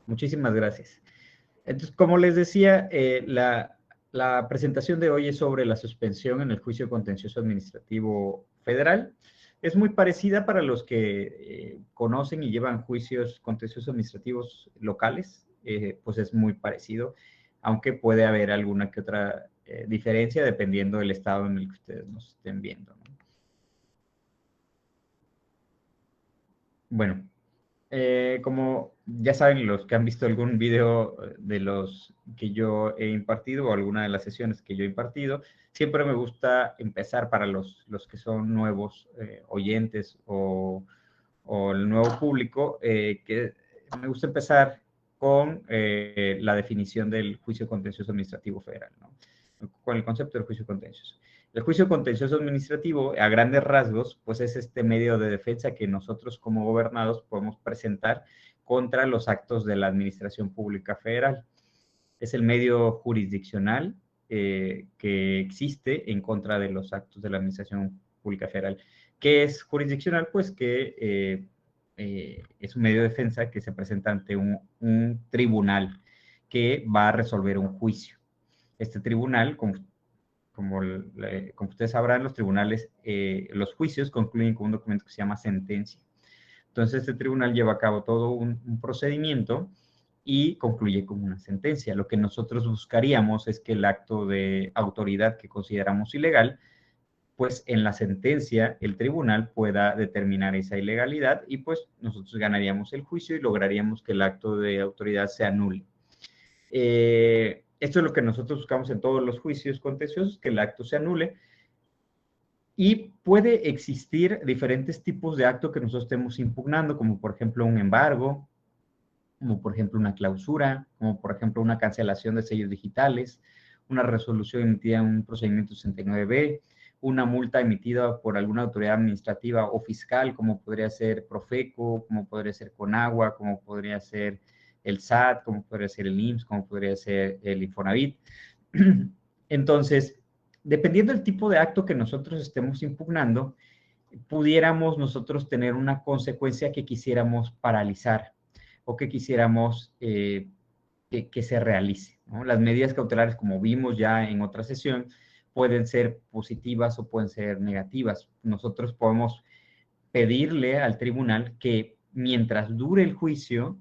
Muchísimas gracias. Entonces, como les decía, la presentación de hoy es sobre la suspensión en el juicio contencioso administrativo federal. Es muy parecida para los que conocen y llevan juicios contenciosos administrativos locales, pues es muy parecido, aunque puede haber alguna que otra diferencia dependiendo del estado en el que ustedes nos estén viendo, ¿no? Bueno, como ya saben, los que han visto algún video de los que yo he impartido o alguna de las sesiones que yo he impartido, siempre me gusta empezar para los que son nuevos oyentes o el nuevo público, que me gusta empezar con la definición del juicio contencioso administrativo federal, ¿no? Con el concepto del juicio contencioso. El juicio contencioso administrativo, a grandes rasgos, pues es este medio de defensa que nosotros como gobernados podemos presentar contra los actos de la Administración Pública Federal. Es el medio jurisdiccional que existe en contra de los actos de la Administración Pública Federal. ¿Qué es jurisdiccional? Pues que es un medio de defensa que se presenta ante un tribunal que va a resolver un juicio. Este tribunal, como ustedes sabrán, los tribunales, los juicios concluyen con un documento que se llama sentencia. Entonces, este tribunal lleva a cabo todo un procedimiento y concluye con una sentencia. Lo que nosotros buscaríamos es que el acto de autoridad que consideramos ilegal, pues en la sentencia el tribunal pueda determinar esa ilegalidad y pues nosotros ganaríamos el juicio y lograríamos que el acto de autoridad se anule. Esto es lo que nosotros buscamos en todos los juicios contenciosos, que el acto se anule. Y puede existir diferentes tipos de acto que nosotros estemos impugnando, como por ejemplo un embargo, como por ejemplo una clausura, como por ejemplo una cancelación de sellos digitales, una resolución emitida en un procedimiento 69B, una multa emitida por alguna autoridad administrativa o fiscal, como podría ser Profeco, como podría ser Conagua, como podría ser el SAT, como podría ser el IMSS, como podría ser el Infonavit. Entonces, dependiendo del tipo de acto que nosotros estemos impugnando, pudiéramos nosotros tener una consecuencia que quisiéramos paralizar o que quisiéramos que se realice, ¿no? Las medidas cautelares, como vimos ya en otra sesión, pueden ser positivas o pueden ser negativas. Nosotros podemos pedirle al tribunal que mientras dure el juicio,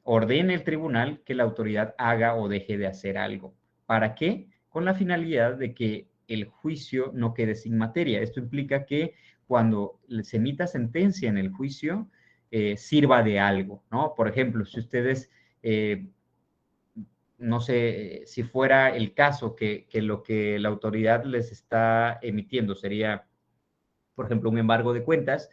ordene el tribunal que la autoridad haga o deje de hacer algo. ¿Para qué? Con la finalidad de que el juicio no quede sin materia. Esto implica que cuando se emita sentencia en el juicio, sirva de algo, ¿no? Por ejemplo, si ustedes, no sé, si fuera el caso que lo que la autoridad les está emitiendo sería, por ejemplo, un embargo de cuentas,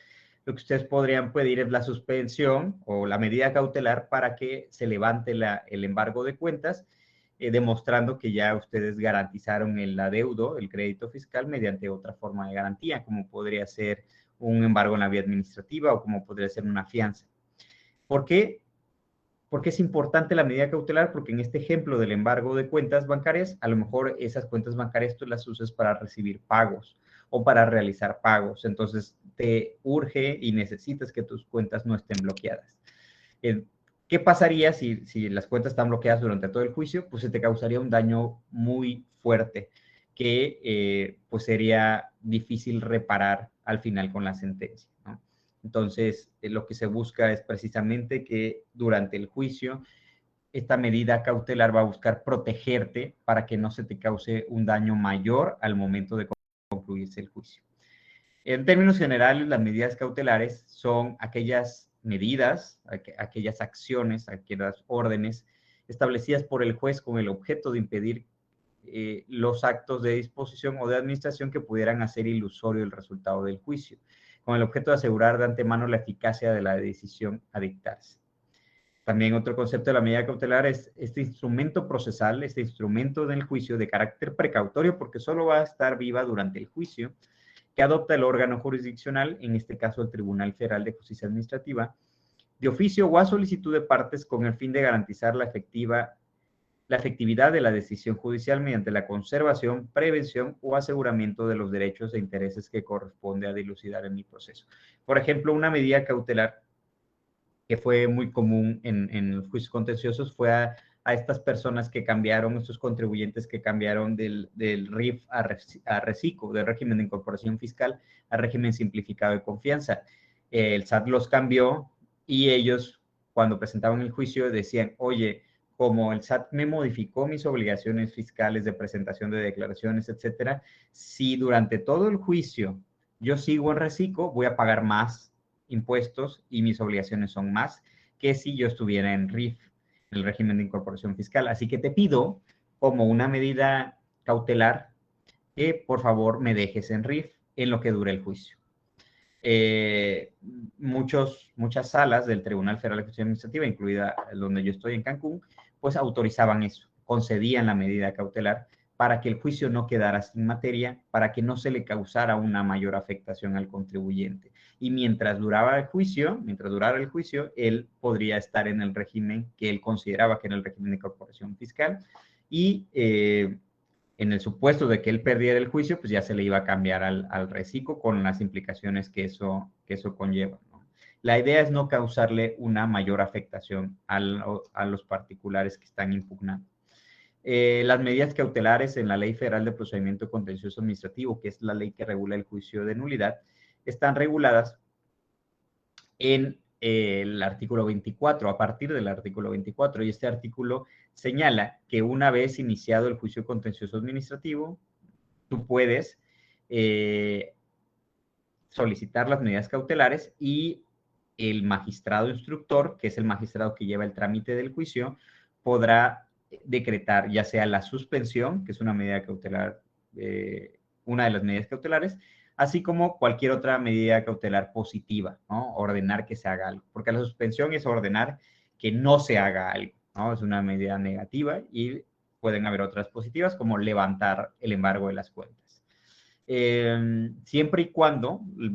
lo que ustedes podrían pedir es la suspensión o la medida cautelar para que se levante el embargo de cuentas, demostrando que ya ustedes garantizaron el adeudo, el crédito fiscal, mediante otra forma de garantía, como podría ser un embargo en la vía administrativa o como podría ser una fianza. ¿Por qué? Porque es importante la medida cautelar, porque en este ejemplo del embargo de cuentas bancarias, a lo mejor esas cuentas bancarias tú las usas para recibir pagos o para realizar pagos. Entonces, te urge y necesitas que tus cuentas no estén bloqueadas. ¿Qué pasaría si las cuentas están bloqueadas durante todo el juicio? Pues se te causaría un daño muy fuerte que pues sería difícil reparar al final con la sentencia, ¿no? Entonces, lo que se busca es precisamente que durante el juicio esta medida cautelar va a buscar protegerte para que no se te cause un daño mayor al momento de concluirse el juicio. En términos generales, las medidas cautelares son aquellas medidas, aquellas acciones, aquellas órdenes establecidas por el juez con el objeto de impedir los actos de disposición o de administración que pudieran hacer ilusorio el resultado del juicio, con el objeto de asegurar de antemano la eficacia de la decisión a dictarse. También otro concepto de la medida cautelar es este instrumento procesal, este instrumento del juicio de carácter precautorio, porque solo va a estar viva durante el juicio, que adopta el órgano jurisdiccional, en este caso el Tribunal Federal de Justicia Administrativa, de oficio o a solicitud de partes con el fin de garantizar la efectividad de la decisión judicial mediante la conservación, prevención o aseguramiento de los derechos e intereses que corresponde a dilucidar en el proceso. Por ejemplo, una medida cautelar que fue muy común en los juicios contenciosos, fue a estas personas que cambiaron, estos contribuyentes que cambiaron del RIF a RECICO, del régimen de incorporación fiscal al régimen simplificado de confianza. El SAT los cambió y ellos, cuando presentaban el juicio, decían, oye, como el SAT me modificó mis obligaciones fiscales de presentación de declaraciones, etcétera, si durante todo el juicio yo sigo en RECICO, voy a pagar más impuestos y mis obligaciones son más que si yo estuviera en RIF, el régimen de incorporación fiscal. Así que te pido, como una medida cautelar, que por favor me dejes en RIF en lo que dure el juicio. Muchas salas del Tribunal Federal de Justicia Administrativa, incluida donde yo estoy en Cancún, pues autorizaban eso, concedían la medida cautelar para que el juicio no quedara sin materia, para que no se le causara una mayor afectación al contribuyente. Y mientras durara el juicio, él podría estar en el régimen que él consideraba que era el régimen de incorporación fiscal y en el supuesto de que él perdiera el juicio, pues ya se le iba a cambiar al RECICO con las implicaciones que eso conlleva, ¿no? La idea es no causarle una mayor afectación a los particulares que están impugnando. Las medidas cautelares en la Ley Federal de Procedimiento Contencioso Administrativo, que es la ley que regula el juicio de nulidad, están reguladas en el artículo 24, a partir del artículo 24, y este artículo señala que una vez iniciado el juicio contencioso administrativo, tú puedes solicitar las medidas cautelares y el magistrado instructor, que es el magistrado que lleva el trámite del juicio, podrá decretar ya sea la suspensión, que es una medida cautelar, una de las medidas cautelares, así como cualquier otra medida cautelar positiva, ¿no? Ordenar que se haga algo, porque la suspensión es ordenar que no se haga algo, ¿no? Es una medida negativa y pueden haber otras positivas, como levantar el embargo de las cuentas. Siempre y cuando, el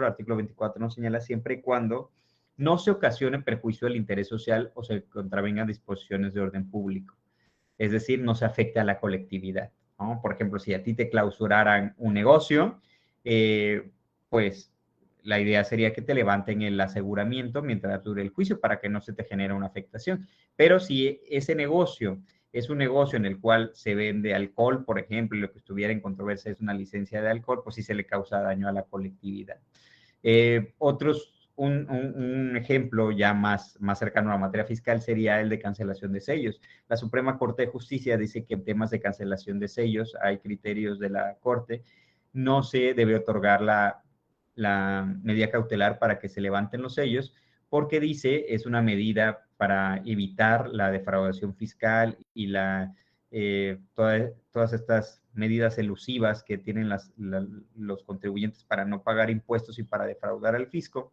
artículo 24 nos señala, siempre y cuando no se ocasione perjuicio del interés social o se contravengan disposiciones de orden público. Es decir, no se afecte a la colectividad, ¿no? Por ejemplo, si a ti te clausuraran un negocio, pues la idea sería que te levanten el aseguramiento mientras dure el juicio para que no se te genere una afectación. Pero si ese negocio es un negocio en el cual se vende alcohol, por ejemplo, y lo que estuviera en controversia es una licencia de alcohol, pues sí se le causa daño a la colectividad. Un ejemplo ya más cercano a la materia fiscal sería el de cancelación de sellos. La Suprema Corte de Justicia dice que en temas de cancelación de sellos hay criterios de la Corte, no se debe otorgar la medida cautelar para que se levanten los sellos, porque dice es una medida para evitar la defraudación fiscal y todas estas medidas elusivas que tienen los contribuyentes para no pagar impuestos y para defraudar al fisco.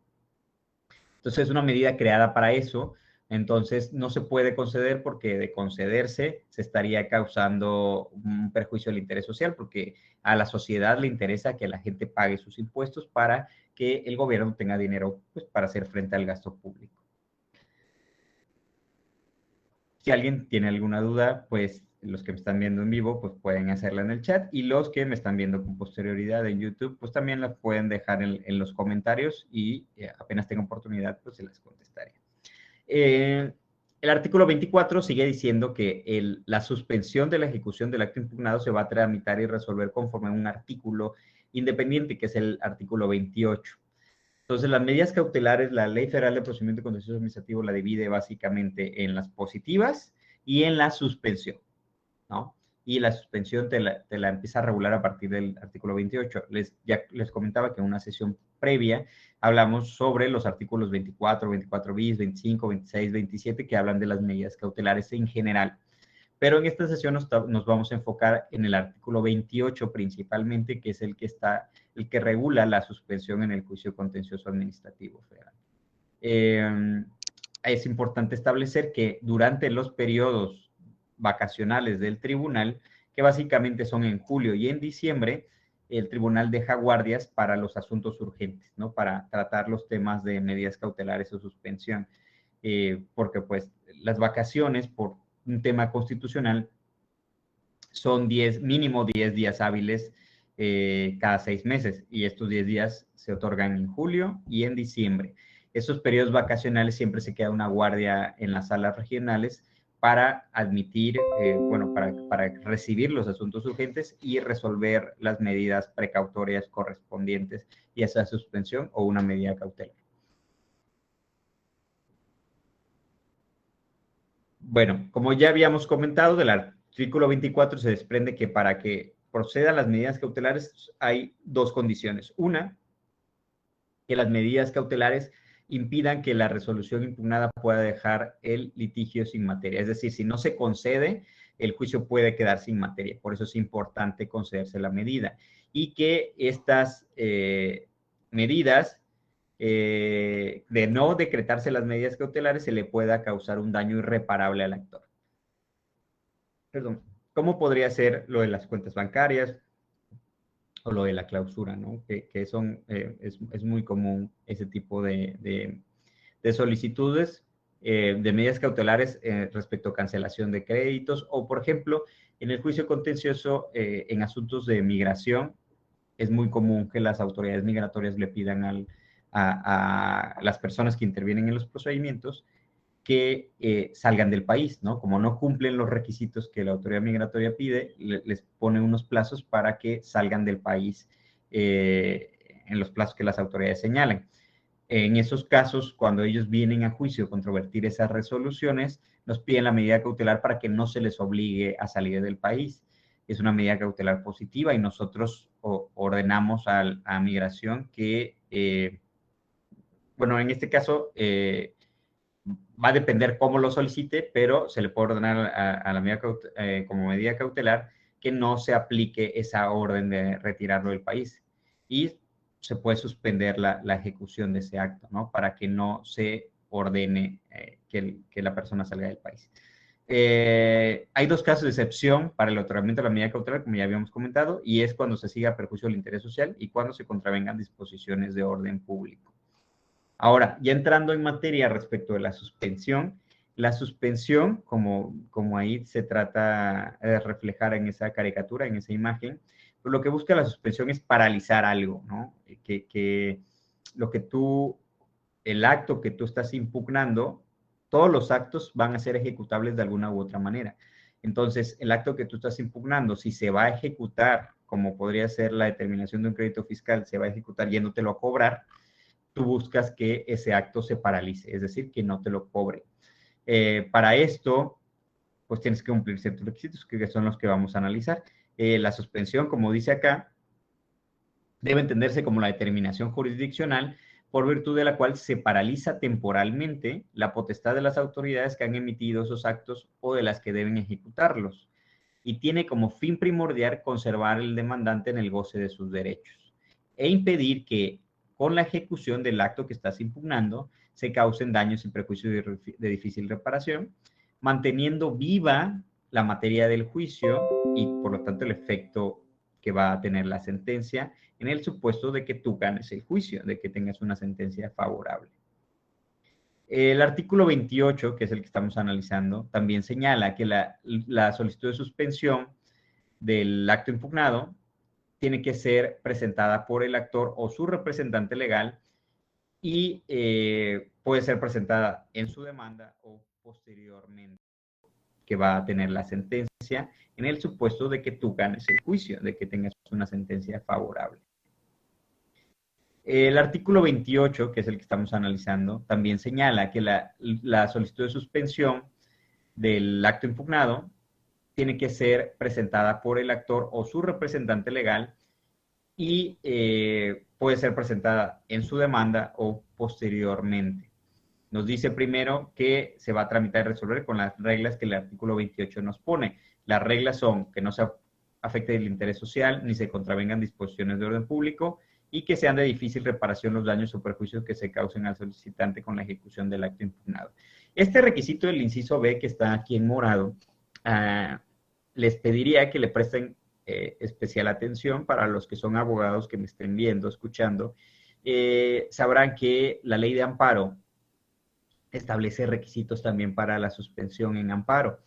Entonces es una medida creada para eso, entonces no se puede conceder porque de concederse se estaría causando un perjuicio al interés social, porque a la sociedad le interesa que la gente pague sus impuestos para que el gobierno tenga dinero, pues, para hacer frente al gasto público. Si alguien tiene alguna duda, pues los que me están viendo en vivo, pues pueden hacerla en el chat, y los que me están viendo con posterioridad en YouTube, pues también las pueden dejar en los comentarios y apenas tenga oportunidad, pues se las contestaré. El artículo 24 sigue diciendo que la suspensión de la ejecución del acto impugnado se va a tramitar y resolver conforme a un artículo independiente, que es el artículo 28. Entonces, las medidas cautelares, la Ley Federal de Procedimiento Contencioso Administrativo la divide básicamente en las positivas y en la suspensión, ¿no? Y la suspensión te la empieza a regular a partir del artículo 28. Ya les comentaba que en una sesión previa hablamos sobre los artículos 24, 24 bis, 25, 26, 27, que hablan de las medidas cautelares en general. Pero en esta sesión nos vamos a enfocar en el artículo 28 principalmente, que es el que regula la suspensión en el juicio contencioso administrativo federal. Es importante establecer que durante los periodos vacacionales del tribunal, que básicamente son en julio y en diciembre, el tribunal deja guardias para los asuntos urgentes, ¿no? Para tratar los temas de medidas cautelares o suspensión, porque pues las vacaciones por un tema constitucional son mínimo 10 días hábiles cada 6 meses, y estos 10 días se otorgan en julio y en diciembre. esos periodos vacacionales siempre se queda una guardia en las salas regionales para admitir, bueno, para recibir los asuntos urgentes y resolver las medidas precautorias correspondientes, ya sea suspensión o una medida cautelar. Bueno, como ya habíamos comentado, del artículo 24 se desprende que para que procedan las medidas cautelares hay dos condiciones. Una, que las medidas cautelares impidan que la resolución impugnada pueda dejar el litigio sin materia. Es decir, si no se concede, el juicio puede quedar sin materia. Por eso es importante concederse la medida. Y que estas medidas, de no decretarse las medidas cautelares, se le pueda causar un daño irreparable al actor. Perdón. ¿Cómo podría ser lo de las cuentas bancarias o lo de la clausura, ¿no? Que son, es muy común ese tipo de solicitudes de medidas cautelares respecto a cancelación de créditos o, por ejemplo, en el juicio contencioso en asuntos de migración, es muy común que las autoridades migratorias le pidan a las personas que intervienen en los procedimientos que salgan del país, ¿no? Como no cumplen los requisitos que la autoridad migratoria pide, les pone unos plazos para que salgan del país en los plazos que las autoridades señalan. En esos casos, cuando ellos vienen a juicio a controvertir esas resoluciones, nos piden la medida cautelar para que no se les obligue a salir del país. Es una medida cautelar positiva y nosotros ordenamos a migración que, bueno, en este caso, va a depender cómo lo solicite, pero se le puede ordenar a la medida como medida cautelar que no se aplique esa orden de retirarlo del país. Y se puede suspender la ejecución de ese acto, ¿no? Para que no se ordene que la persona salga del país. Hay dos casos de excepción para el otorgamiento de la medida cautelar, como ya habíamos comentado, y es cuando se siga a perjuicio del interés social y cuando se contravengan disposiciones de orden público. Ahora, ya entrando en materia respecto de la suspensión, como ahí se trata de reflejar en esa caricatura, en esa imagen, pues lo que busca la suspensión es paralizar algo, ¿no? Que lo que tú, el acto que tú estás impugnando, todos los actos van a ser ejecutables de alguna u otra manera. Entonces, el acto que tú estás impugnando, si se va a ejecutar, como podría ser la determinación de un crédito fiscal, se va a ejecutar yéndotelo a cobrar, tú buscas que ese acto se paralice, es decir, que no te lo cobre. Para esto, pues tienes que cumplir ciertos requisitos, que son los que vamos a analizar. La suspensión, como dice acá, debe entenderse como la determinación jurisdiccional por virtud de la cual se paraliza temporalmente la potestad de las autoridades que han emitido esos actos o de las que deben ejecutarlos, y tiene como fin primordial conservar al demandante en el goce de sus derechos e impedir que con la ejecución del acto que estás impugnando se causen daños y perjuicios de difícil reparación, manteniendo viva la materia del juicio y por lo tanto el efecto que va a tener la sentencia en el supuesto de que tú ganes el juicio, de que tengas una sentencia favorable. El artículo 28, que es el que estamos analizando, también señala que la solicitud de suspensión del acto impugnado tiene que ser presentada por el actor o su representante legal y puede ser presentada en su demanda o posteriormente, que va a tener la sentencia en el supuesto de que tú ganes el juicio, de que tengas una sentencia favorable. El artículo 28, que es el que estamos analizando, también señala que la solicitud de suspensión del acto impugnado tiene que ser presentada por el actor o su representante legal y puede ser presentada en su demanda o posteriormente. Nos dice primero que se va a tramitar y resolver con las reglas que el artículo 28 nos pone. Las reglas son que no se afecte el interés social ni se contravengan disposiciones de orden público y que sean de difícil reparación los daños o perjuicios que se causen al solicitante con la ejecución del acto impugnado. Este requisito del inciso B, que está aquí en morado, les pediría que le presten especial atención para los que son abogados que me estén viendo, escuchando. Sabrán que la ley de amparo establece requisitos también para la suspensión en amparo.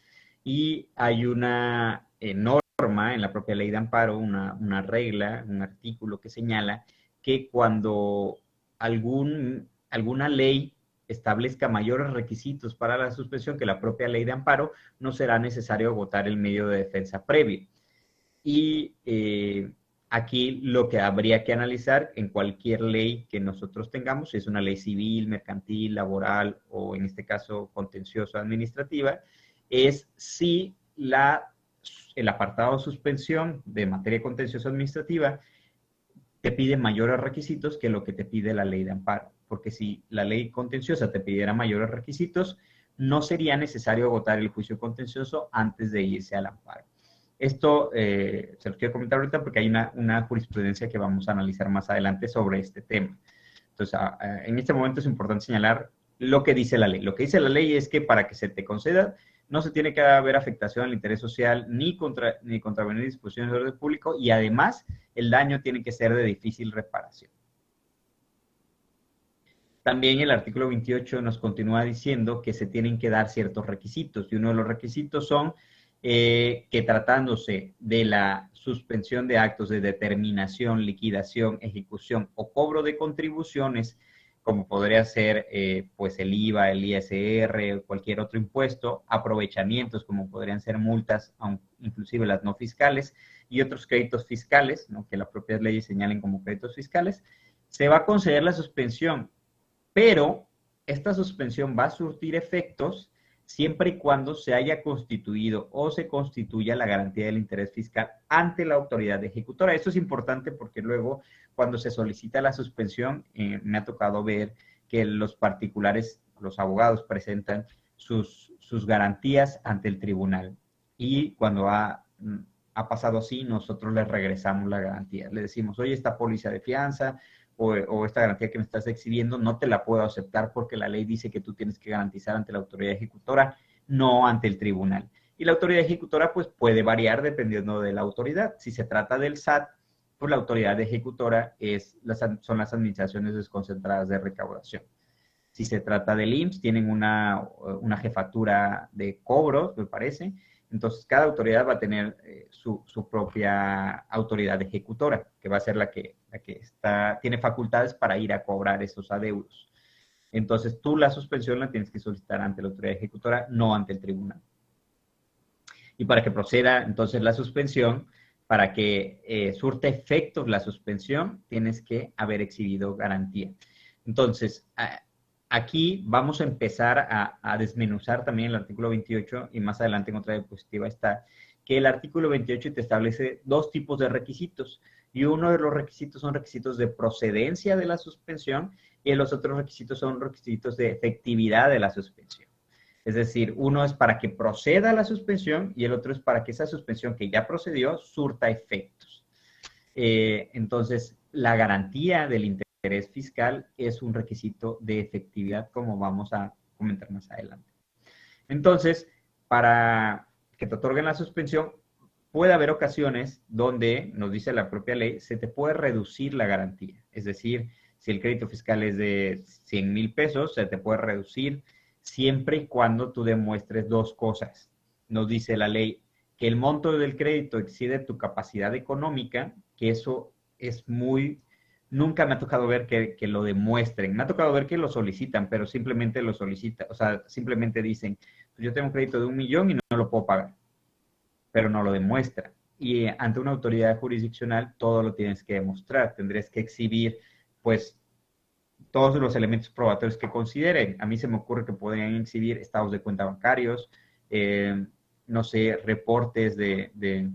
Y hay una norma en la propia ley de amparo, una regla, un artículo que señala que cuando algún alguna ley establezca mayores requisitos para la suspensión que la propia ley de amparo, no será necesario agotar el medio de defensa previo. Y aquí lo que habría que analizar en cualquier ley que nosotros tengamos, si es una ley civil, mercantil, laboral o en este caso contencioso administrativa, es si el apartado suspensión de materia contencioso administrativa te pide mayores requisitos que lo que te pide la ley de amparo. Porque si la ley contenciosa te pidiera mayores requisitos, no sería necesario agotar el juicio contencioso antes de irse al amparo. Esto se los quiero comentar ahorita porque hay una jurisprudencia que vamos a analizar más adelante sobre este tema. Entonces, en este momento es importante señalar lo que dice la ley. Lo que dice la ley es que para que se te conceda, no se tiene que haber afectación al interés social ni contravenir disposiciones de orden público y además el daño tiene que ser de difícil reparación. También el artículo 28 nos continúa diciendo que se tienen que dar ciertos requisitos y uno de los requisitos son que tratándose de la suspensión de actos de determinación, liquidación, ejecución o cobro de contribuciones, como podría ser pues el IVA, el ISR, cualquier otro impuesto, aprovechamientos como podrían ser multas, inclusive las no fiscales, y otros créditos fiscales, ¿no?, que las propias leyes señalen como créditos fiscales, se va a conceder la suspensión, pero esta suspensión va a surtir efectos siempre y cuando se haya constituido o se constituya la garantía del interés fiscal ante la autoridad ejecutora. Esto es importante porque luego, cuando se solicita la suspensión, me ha tocado ver que los particulares, los abogados, presentan sus garantías ante el tribunal. Y cuando ha pasado así, nosotros les regresamos la garantía. Le decimos, oye, esta póliza de fianza o esta garantía que me estás exhibiendo, no te la puedo aceptar porque la ley dice que tú tienes que garantizar ante la autoridad ejecutora, no ante el tribunal. Y la autoridad ejecutora pues puede variar dependiendo de la autoridad. Si se trata del SAT, pues la autoridad ejecutora son las administraciones desconcentradas de recaudación. Si se trata del IMSS, tienen una jefatura de cobros, me parece. Entonces, cada autoridad va a tener su propia autoridad ejecutora, que va a ser la que tiene facultades para ir a cobrar esos adeudos. Entonces, tú la suspensión la tienes que solicitar ante la autoridad ejecutora, no ante el tribunal. Y para que proceda, entonces, la suspensión, para que surta efectos la suspensión, tienes que haber exhibido garantía. Entonces, aquí vamos a empezar a desmenuzar también el artículo 28 y más adelante en otra diapositiva está que el artículo 28 te establece dos tipos de requisitos y uno de los requisitos son requisitos de procedencia de la suspensión y los otros requisitos son requisitos de efectividad de la suspensión. Es decir, uno es para que proceda la suspensión y el otro es para que esa suspensión que ya procedió surta efectos. Entonces, la garantía del interés fiscal es un requisito de efectividad, como vamos a comentar más adelante. Entonces, para que te otorguen la suspensión, puede haber ocasiones donde, nos dice la propia ley, se te puede reducir la garantía. Es decir, si el crédito fiscal es de 100,000 pesos, se te puede reducir siempre y cuando tú demuestres dos cosas. Nos dice la ley que el monto del crédito excede tu capacidad económica, que eso es muy... Nunca me ha tocado ver que lo demuestren. Me ha tocado ver que lo solicitan, pero simplemente lo solicitan. O sea, simplemente dicen, yo tengo un crédito de 1,000,000 y no lo puedo pagar, pero no lo demuestra. Y ante una autoridad jurisdiccional todo lo tienes que demostrar. Tendrías que exhibir, pues, todos los elementos probatorios que consideren. A mí se me ocurre que podrían exhibir estados de cuenta bancarios, no sé, reportes del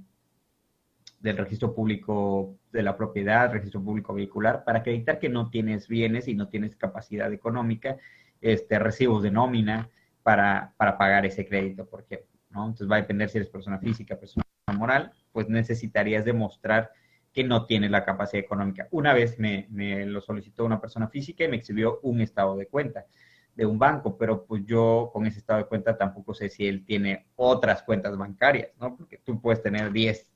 registro público de la propiedad, registro público vehicular, para acreditar que no tienes bienes y no tienes capacidad económica, recibos de nómina para pagar ese crédito, por ejemplo, ¿no? Entonces va a depender si eres persona física, persona moral, pues necesitarías demostrar que no tienes la capacidad económica. Una vez me lo solicitó una persona física y me exhibió un estado de cuenta de un banco, pero pues yo con ese estado de cuenta tampoco sé si él tiene otras cuentas bancarias, ¿no? Porque tú puedes tener 10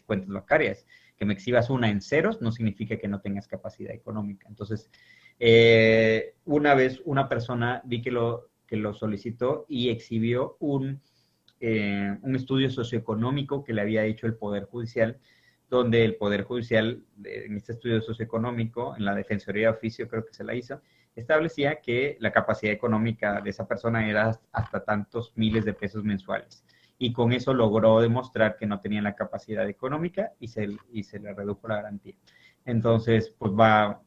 cuentas bancarias. Que me exhibas una en ceros no significa que no tengas capacidad económica. Entonces, una vez una persona vi que lo solicitó y exhibió un estudio socioeconómico que le había hecho el Poder Judicial, donde el Poder Judicial, en este estudio socioeconómico, en la Defensoría de Oficio creo que se la hizo, establecía que la capacidad económica de esa persona era hasta tantos miles de pesos mensuales. Y con eso logró demostrar que no tenía la capacidad económica y se le redujo la garantía. Entonces, pues va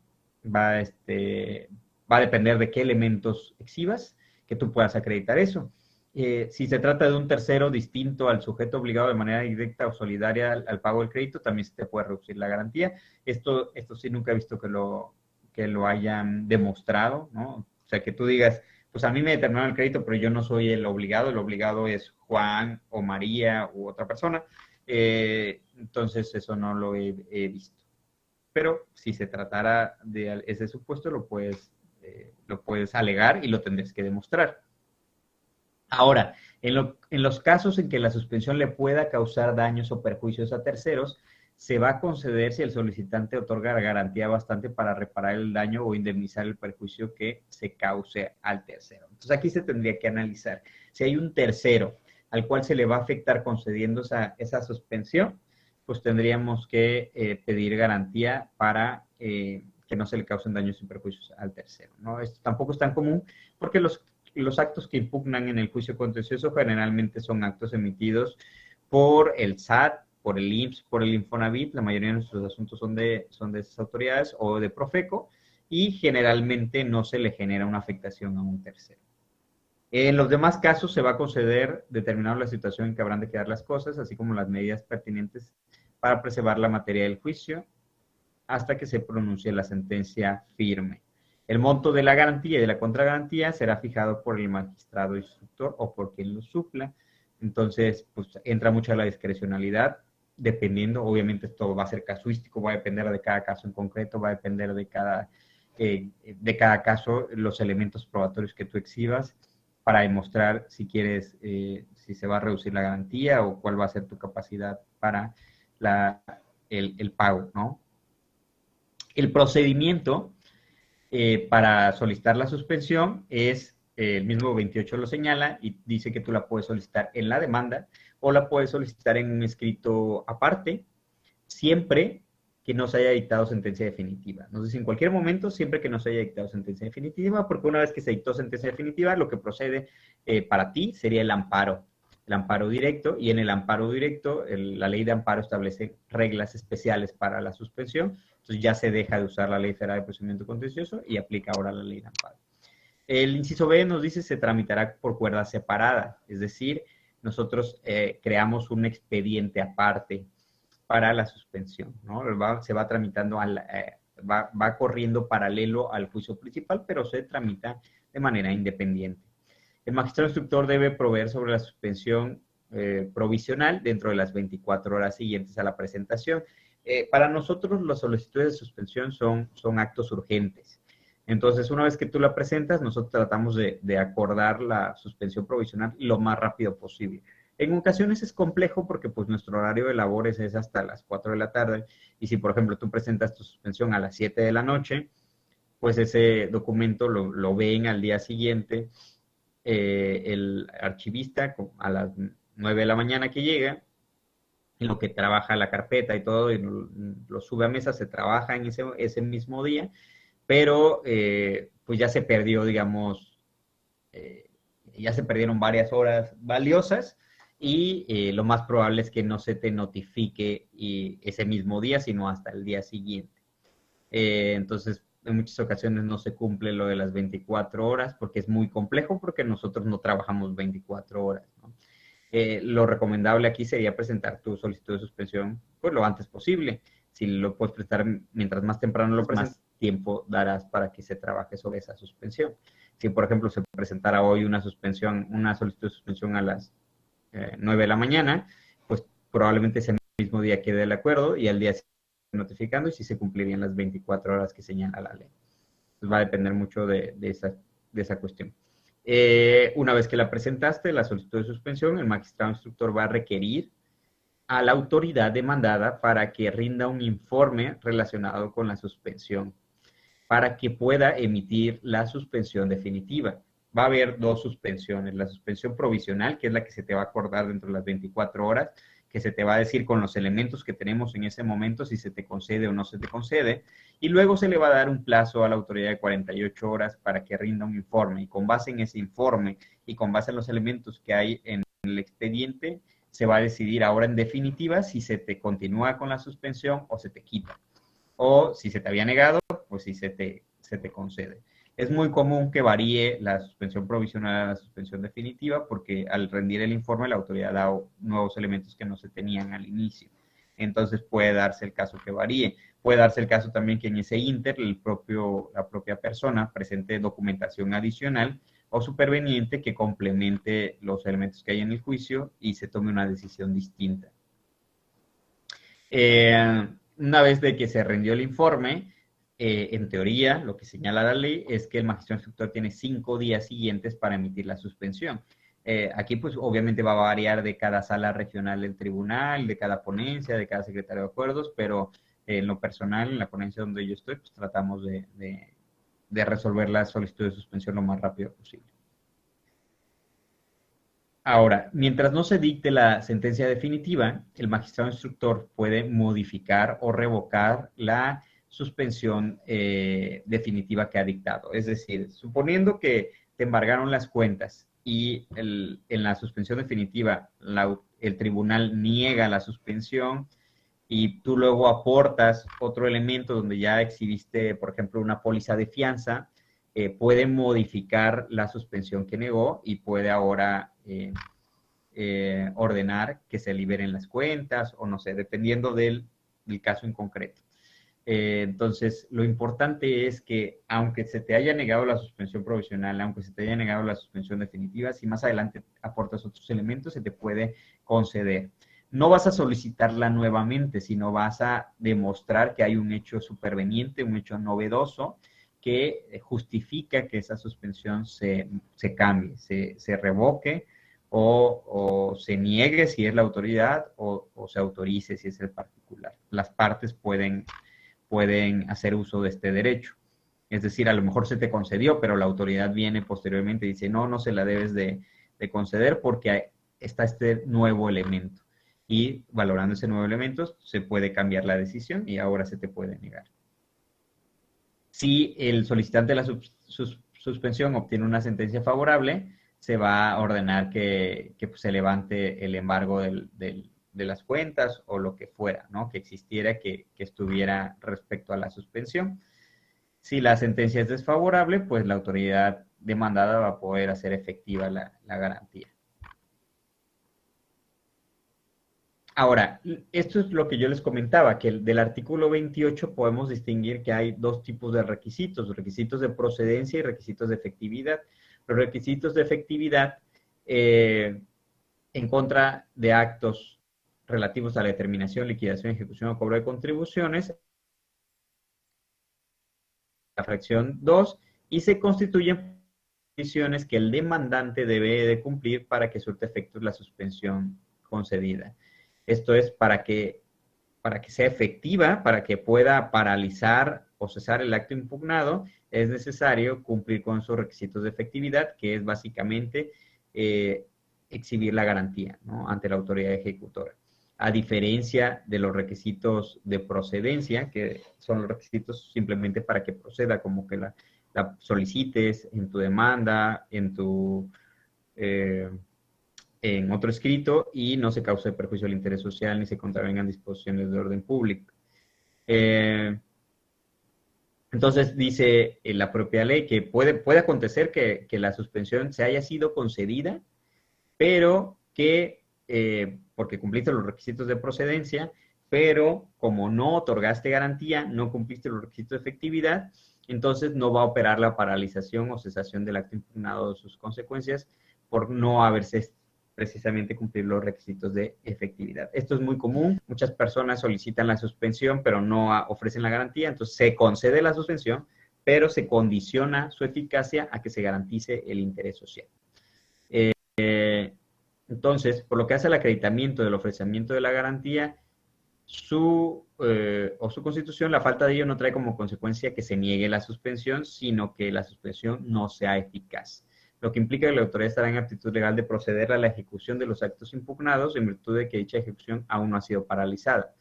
a depender de qué elementos exhibas que tú puedas acreditar eso. Si se trata de un tercero distinto al sujeto obligado de manera directa o solidaria al pago del crédito, también se te puede reducir la garantía. Esto sí nunca he visto que lo hayan demostrado, ¿no? O sea, que tú digas, pues a mí me determinaron el crédito, pero yo no soy el obligado es Juan o María u otra persona. Entonces, eso no lo he visto. Pero si se tratara de ese supuesto, lo puedes alegar y lo tendrás que demostrar. Ahora, en los casos en que la suspensión le pueda causar daños o perjuicios a terceros, se va a conceder si el solicitante otorga la garantía bastante para reparar el daño o indemnizar el perjuicio que se cause al tercero. Entonces, aquí se tendría que analizar si hay un tercero al cual se le va a afectar concediendo esa suspensión, pues tendríamos que pedir garantía para que no se le causen daños y perjuicios al tercero, ¿no? Esto tampoco es tan común porque los actos que impugnan en el juicio contencioso generalmente son actos emitidos por el SAT, por el IMSS, por el Infonavit. La mayoría de nuestros asuntos son de esas autoridades o de Profeco y generalmente no se le genera una afectación a un tercero. En los demás casos se va a conceder, determinado la situación en que habrán de quedar las cosas, así como las medidas pertinentes para preservar la materia del juicio hasta que se pronuncie la sentencia firme. El monto de la garantía y de la contragarantía será fijado por el magistrado instructor o por quien lo supla. Entonces, pues entra mucha la discrecionalidad, dependiendo, obviamente esto va a ser casuístico, va a depender de cada caso en concreto, va a depender de cada caso, los elementos probatorios que tú exhibas para demostrar si quieres, si se va a reducir la garantía o cuál va a ser tu capacidad para el pago, ¿no? El procedimiento para solicitar la suspensión es, el mismo 28 lo señala y dice que tú la puedes solicitar en la demanda o la puedes solicitar en un escrito aparte, siempre que no se haya dictado sentencia definitiva. No sé si en cualquier momento, siempre que no se haya dictado sentencia definitiva, porque una vez que se dictó sentencia definitiva, lo que procede para ti sería el amparo directo, y en el amparo directo, la ley de amparo establece reglas especiales para la suspensión, entonces ya se deja de usar la Ley Federal de Procedimiento Contencioso y aplica ahora la ley de amparo. El inciso B nos dice se tramitará por cuerda separada, es decir, nosotros creamos un expediente aparte para la suspensión, ¿no? Se va tramitando, va corriendo paralelo al juicio principal, pero se tramita de manera independiente. El magistrado instructor debe proveer sobre la suspensión provisional dentro de las 24 horas siguientes a la presentación. Para nosotros, las solicitudes de suspensión son actos urgentes. Entonces, una vez que tú la presentas, nosotros tratamos de acordar la suspensión provisional lo más rápido posible. En ocasiones es complejo porque pues nuestro horario de labores es hasta las 4 de la tarde y si por ejemplo tú presentas tu suspensión a las 7 de la noche, pues ese documento lo ven al día siguiente el archivista a las 9 de la mañana que llega, en lo que trabaja la carpeta y todo, y lo sube a mesa, se trabaja en ese mismo día, pero pues ya se perdió, digamos, ya se perdieron varias horas valiosas y lo más probable es que no se te notifique ese mismo día, sino hasta el día siguiente. Entonces, en muchas ocasiones no se cumple lo de las 24 horas porque es muy complejo porque nosotros no trabajamos 24 horas, ¿no? Lo recomendable aquí sería presentar tu solicitud de suspensión pues lo antes posible. Si lo puedes presentar mientras más temprano lo presentes, más tiempo darás para que se trabaje sobre esa suspensión. Si, por ejemplo, se presentara hoy una solicitud de suspensión a las 9 de la mañana, pues probablemente ese mismo día quede el acuerdo y al día siguiente notificando y si se cumplirían las 24 horas que señala la ley. Entonces va a depender mucho de esa cuestión. Una vez que la presentaste, la solicitud de suspensión, el magistrado instructor va a requerir a la autoridad demandada para que rinda un informe relacionado con la suspensión, para que pueda emitir la suspensión definitiva. Va a haber dos suspensiones, la suspensión provisional, que es la que se te va a acordar dentro de las 24 horas, que se te va a decir con los elementos que tenemos en ese momento si se te concede o no se te concede, y luego se le va a dar un plazo a la autoridad de 48 horas para que rinda un informe, y con base en ese informe y con base en los elementos que hay en el expediente, se va a decidir ahora en definitiva si se te continúa con la suspensión o se te quita. O si se te había negado, pues si se te concede. Es muy común que varíe la suspensión provisional a la suspensión definitiva porque al rendir el informe la autoridad da nuevos elementos que no se tenían al inicio. Entonces puede darse el caso que varíe. Puede darse el caso también que en ese inter la propia persona presente documentación adicional o superveniente que complemente los elementos que hay en el juicio y se tome una decisión distinta. Una vez de que se rindió el informe, en teoría, lo que señala la ley es que el magistrado instructor tiene 5 días siguientes para emitir la suspensión. Aquí, pues, obviamente va a variar de cada sala regional del tribunal, de cada ponencia, de cada secretario de acuerdos, pero en lo personal, en la ponencia donde yo estoy, pues tratamos de resolver la solicitud de suspensión lo más rápido posible. Ahora, mientras no se dicte la sentencia definitiva, el magistrado instructor puede modificar o revocar la suspensión definitiva que ha dictado. Es decir, suponiendo que te embargaron las cuentas y en la suspensión definitiva el tribunal niega la suspensión y tú luego aportas otro elemento donde ya exhibiste, por ejemplo, una póliza de fianza, puede modificar la suspensión que negó y puede ahora ordenar que se liberen las cuentas o no sé, dependiendo del caso en concreto. Entonces, lo importante es que aunque se te haya negado la suspensión provisional, aunque se te haya negado la suspensión definitiva, si más adelante aportas otros elementos, se te puede conceder. No vas a solicitarla nuevamente, sino vas a demostrar que hay un hecho superveniente, un hecho novedoso, que justifica que esa suspensión se cambie, se revoque o se niegue si es la autoridad o se autorice si es el particular. Las partes pueden hacer uso de este derecho. Es decir, a lo mejor se te concedió, pero la autoridad viene posteriormente y dice, no se la debes de conceder porque está este nuevo elemento. Y valorando ese nuevo elemento, se puede cambiar la decisión y ahora se te puede negar. Si el solicitante de la suspensión obtiene una sentencia favorable, se va a ordenar que pues, se levante el embargo de las cuentas o lo que fuera, ¿no? Que existiera, que estuviera respecto a la suspensión. Si la sentencia es desfavorable, pues la autoridad demandada va a poder hacer efectiva la garantía. Ahora, esto es lo que yo les comentaba, que del artículo 28 podemos distinguir que hay dos tipos de requisitos de procedencia y requisitos de efectividad. Los requisitos de efectividad en contra de actos relativos a la determinación, liquidación, ejecución o cobro de contribuciones, la fracción 2, y se constituyen condiciones que el demandante debe de cumplir para que surte efectos la suspensión concedida. Esto es para que sea efectiva, para que pueda paralizar o cesar el acto impugnado, es necesario cumplir con sus requisitos de efectividad, que es básicamente exhibir la garantía, ¿no?, ante la autoridad ejecutora. A diferencia de los requisitos de procedencia, que son los requisitos simplemente para que proceda, como que la solicites en tu demanda, en otro escrito y no se cause perjuicio al interés social ni se contravengan disposiciones de orden público. Entonces dice la propia ley que puede acontecer que la suspensión se haya sido concedida, pero que, porque cumpliste los requisitos de procedencia, pero como no otorgaste garantía, no cumpliste los requisitos de efectividad, entonces no va a operar la paralización o cesación del acto impugnado o sus consecuencias por no haberse precisamente cumplir los requisitos de efectividad. Esto es muy común. Muchas personas solicitan la suspensión, pero no ofrecen la garantía. Entonces, se concede la suspensión, pero se condiciona su eficacia a que se garantice el interés social. Entonces, por lo que hace al acreditamiento del ofrecimiento de la garantía, su constitución, la falta de ello no trae como consecuencia que se niegue la suspensión, sino que la suspensión no sea eficaz. lo que implica que la autoridad estará en aptitud legal de proceder a la ejecución de los actos impugnados en virtud de que dicha ejecución aún no ha sido paralizada.